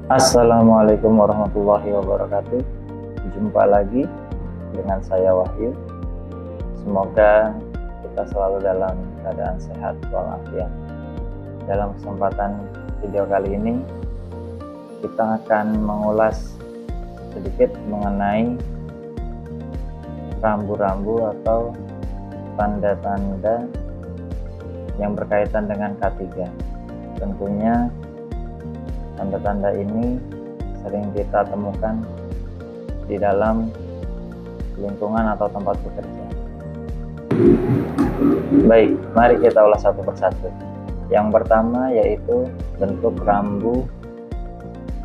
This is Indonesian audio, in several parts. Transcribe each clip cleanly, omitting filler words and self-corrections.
Assalamualaikum warahmatullahi wabarakatuh. Jumpa lagi dengan saya Wahyu. Semoga kita selalu dalam keadaan sehat walafiat. Dalam kesempatan video kali ini kita akan mengulas sedikit mengenai rambu-rambu atau tanda-tanda yang berkaitan dengan K3. Tentunya tanda-tanda ini sering kita temukan di dalam lingkungan atau tempat bekerja. Baik, mari kita ulas satu persatu. Yang pertama yaitu bentuk rambu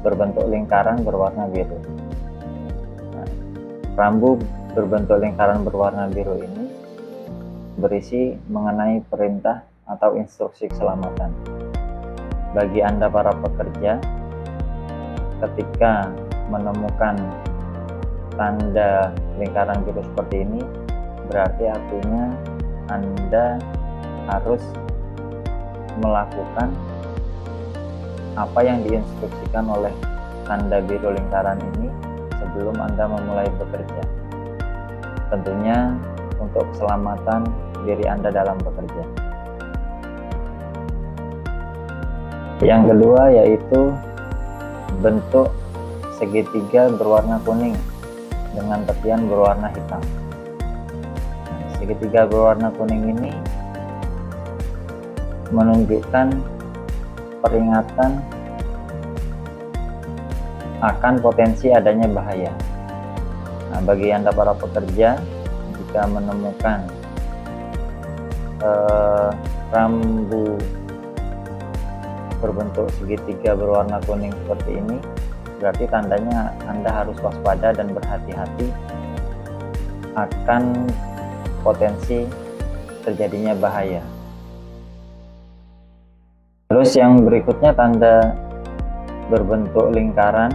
berbentuk lingkaran berwarna biru. Nah, rambu berbentuk lingkaran berwarna biru ini berisi mengenai perintah atau instruksi keselamatan. Bagi Anda para pekerja, ketika menemukan tanda lingkaran biru seperti ini, berarti artinya Anda harus melakukan apa yang diinstruksikan oleh tanda biru lingkaran ini sebelum Anda memulai bekerja. Tentunya untuk keselamatan diri Anda dalam bekerja. Yang kedua yaitu bentuk segitiga berwarna kuning dengan tepian berwarna hitam. Segitiga berwarna kuning ini menunjukkan peringatan akan potensi adanya bahaya. Nah, bagi Anda para pekerja, jika menemukan rambu berbentuk segitiga berwarna kuning seperti ini, berarti tandanya Anda harus waspada dan berhati-hati akan potensi terjadinya bahaya. Terus yang berikutnya tanda berbentuk lingkaran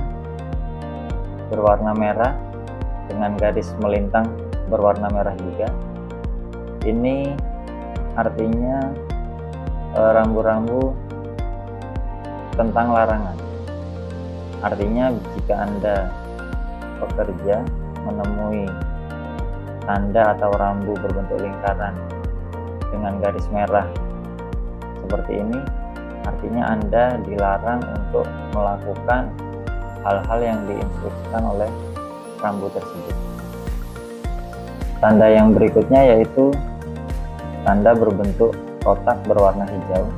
berwarna merah dengan garis melintang berwarna merah juga. Ini artinya rambu-rambu tentang larangan. Artinya jika Anda pekerja menemui tanda atau rambu berbentuk lingkaran dengan garis merah seperti ini, artinya Anda dilarang untuk melakukan hal-hal yang diinstruksikan oleh rambu tersebut. Tanda yang berikutnya yaitu tanda berbentuk kotak berwarna hijau.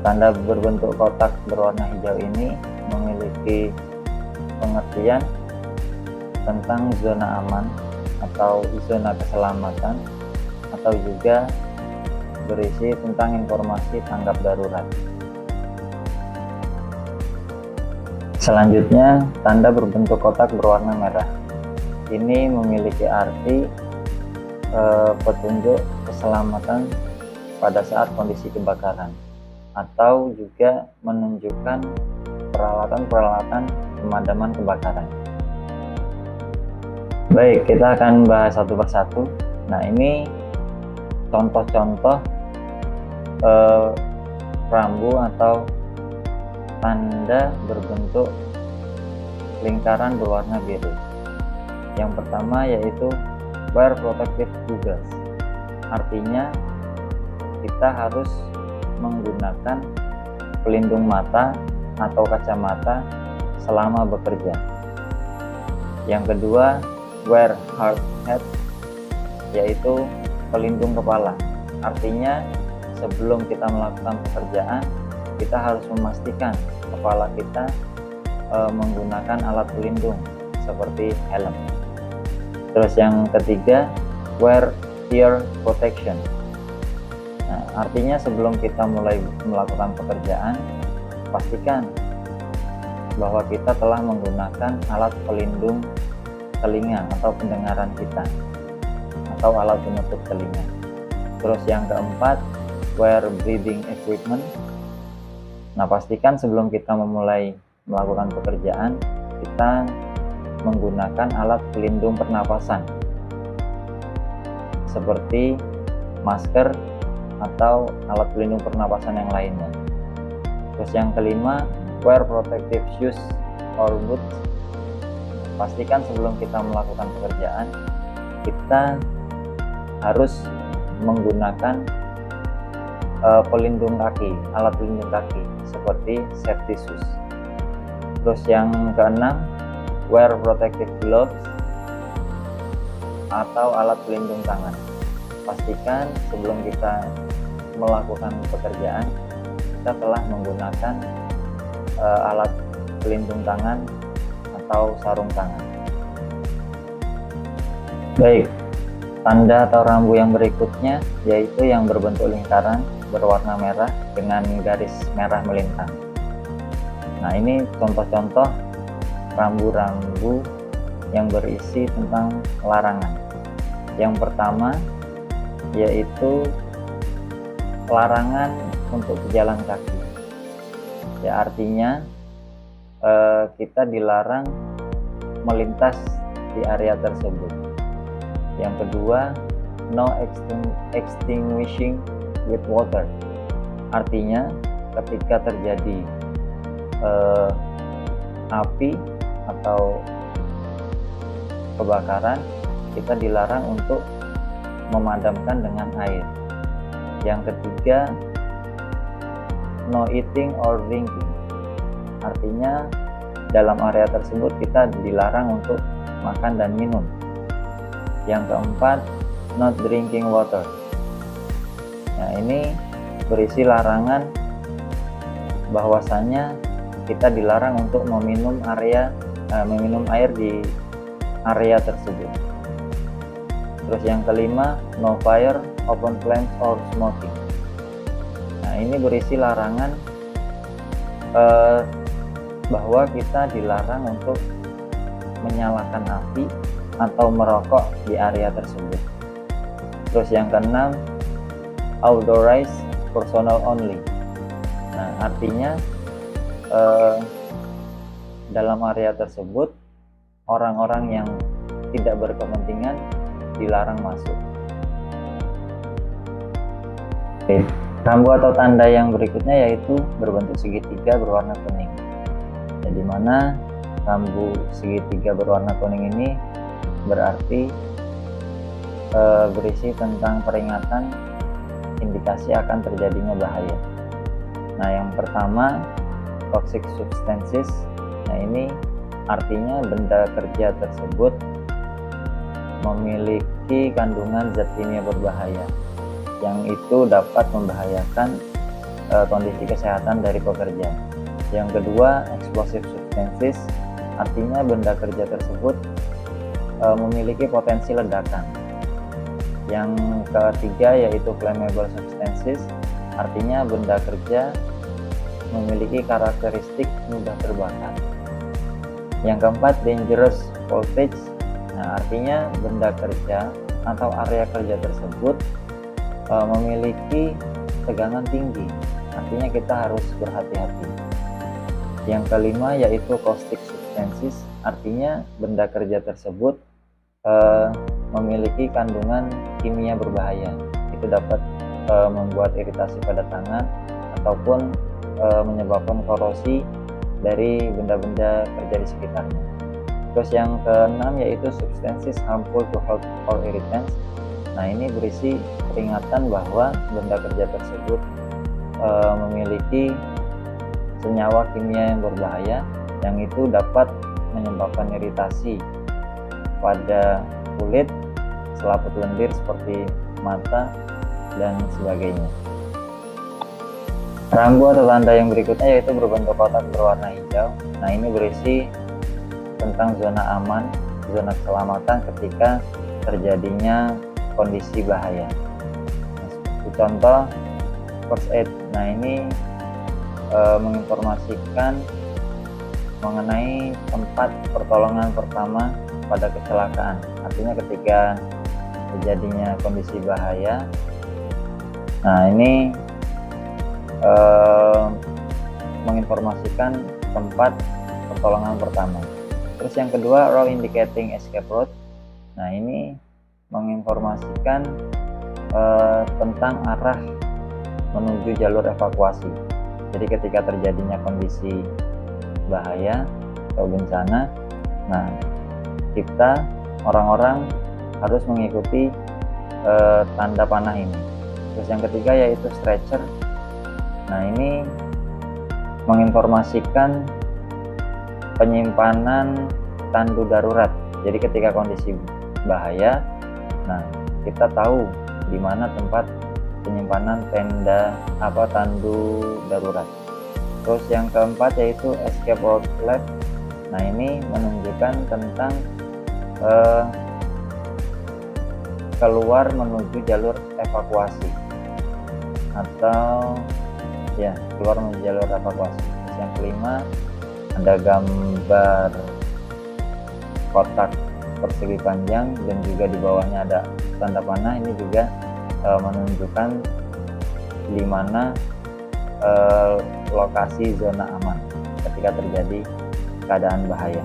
Tanda berbentuk kotak berwarna hijau ini memiliki pengertian tentang zona aman atau zona keselamatan, atau juga berisi tentang informasi tanggap darurat. Selanjutnya, tanda berbentuk kotak berwarna merah. Ini memiliki arti petunjuk keselamatan pada saat kondisi kebakaran, atau juga menunjukkan peralatan-peralatan pemadaman kebakaran. Baik, kita akan bahas satu persatu. Nah, ini contoh-contoh rambu atau tanda berbentuk lingkaran berwarna biru. Yang pertama yaitu wear protective goggles. Artinya kita harus menggunakan pelindung mata atau kacamata selama bekerja. Yang kedua, wear hard hat, yaitu pelindung kepala. Artinya sebelum kita melakukan pekerjaan, kita harus memastikan kepala kita menggunakan alat pelindung seperti helm. Terus yang ketiga, wear ear protection. Nah, artinya sebelum kita mulai melakukan pekerjaan, pastikan bahwa kita telah menggunakan alat pelindung telinga atau pendengaran kita, atau alat penutup telinga. Terus yang keempat, wear breathing equipment. Nah, pastikan sebelum kita memulai melakukan pekerjaan, kita menggunakan alat pelindung pernapasan seperti masker atau alat pelindung pernapasan yang lainnya. Terus yang kelima, wear protective shoes or boots. Pastikan sebelum kita melakukan pekerjaan, kita harus menggunakan pelindung kaki, alat pelindung kaki seperti safety shoes. Terus yang keenam, wear protective gloves atau alat pelindung tangan. Pastikan sebelum kita melakukan pekerjaan, kita telah menggunakan alat pelindung tangan atau sarung tangan. Baik, tanda atau rambu yang berikutnya yaitu yang berbentuk lingkaran berwarna merah dengan garis merah melintang. Nah, ini contoh-contoh rambu-rambu yang berisi tentang larangan. Yang pertama yaitu larangan untuk pejalan kaki. Ya, artinya kita dilarang melintas di area tersebut. Yang kedua, no extinguishing with water. Artinya ketika terjadi api atau kebakaran, kita dilarang untuk memadamkan dengan air. Yang ketiga, no eating or drinking. Artinya dalam area tersebut kita dilarang untuk makan dan minum. Yang keempat, not drinking water. Nah, ini berisi larangan bahwasanya kita dilarang untuk meminum air di area tersebut. Terus yang kelima, no fire, open flames or smoking. Nah, ini berisi larangan bahwa kita dilarang untuk menyalakan api atau merokok di area tersebut. Terus yang keenam, authorized personnel only. Nah, artinya dalam area tersebut orang-orang yang tidak berkepentingan dilarang masuk. Oke. Rambu atau tanda yang berikutnya yaitu berbentuk segitiga berwarna kuning. Di mana rambu segitiga berwarna kuning ini berarti berisi tentang peringatan indikasi akan terjadinya bahaya. Nah, yang pertama, toxic substances. Nah, ini artinya benda kerja tersebut memiliki kandungan zat kimia berbahaya yang itu dapat membahayakan kondisi kesehatan dari pekerja. Yang kedua, explosive substances, artinya benda kerja tersebut memiliki potensi ledakan. Yang ketiga yaitu flammable substances, artinya benda kerja memiliki karakteristik mudah terbakar. Yang keempat, dangerous voltage. Nah, artinya benda kerja atau area kerja tersebut memiliki tegangan tinggi, artinya kita harus berhati-hati. Yang kelima yaitu caustic substances, artinya benda kerja tersebut memiliki kandungan kimia berbahaya, itu dapat membuat iritasi pada tangan ataupun menyebabkan korosi dari benda-benda kerja di sekitarnya. Terus yang keenam yaitu substances harmful to health or irritants. Nah, ini berisi peringatan bahwa benda kerja tersebut memiliki senyawa kimia yang berbahaya yang itu dapat menyebabkan iritasi pada kulit, selaput lendir seperti mata dan sebagainya. Rambu atau tanda yang berikutnya yaitu berbentuk kotak berwarna hijau. Nah, ini berisi tentang zona aman, zona keselamatan ketika terjadinya kondisi bahaya. Contoh first aid. Nah, ini menginformasikan mengenai tempat pertolongan pertama pada kecelakaan. Artinya ketika terjadinya kondisi bahaya, Nah, ini eh, menginformasikan tempat pertolongan pertama. Terus yang kedua, row indicating escape route. Nah, ini menginformasikan tentang arah menuju jalur evakuasi. Jadi ketika terjadinya kondisi bahaya atau bencana, nah kita orang-orang harus mengikuti tanda panah ini. Terus yang ketiga yaitu stretcher. Nah, ini menginformasikan penyimpanan tandu darurat. Jadi ketika kondisi bahaya, nah kita tahu di mana tempat penyimpanan tandu darurat. Terus yang keempat yaitu escape route left. Nah, ini menunjukkan tentang keluar menuju jalur evakuasi atau ya keluar menuju jalur evakuasi. Terus yang kelima ada gambar kotak persegi panjang dan juga di bawahnya ada tanda panah. Ini juga menunjukkan di mana lokasi zona aman ketika terjadi keadaan bahaya.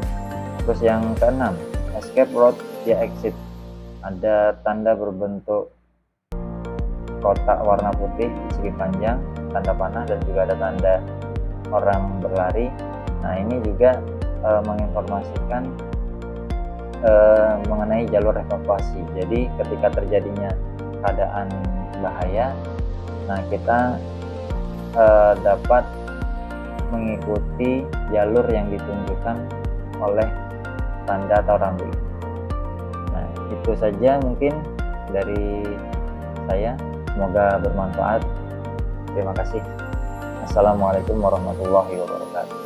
Terus yang keenam, escape route via exit. Ada tanda berbentuk kotak warna putih persegi panjang, tanda panah, dan juga ada tanda orang berlari. Nah, ini juga menginformasikan mengenai jalur evakuasi. Jadi ketika terjadinya keadaan bahaya, nah kita dapat mengikuti jalur yang ditunjukkan oleh tanda atau rambu. Nah, itu saja mungkin dari saya, semoga bermanfaat. Terima kasih. Assalamualaikum warahmatullahi wabarakatuh.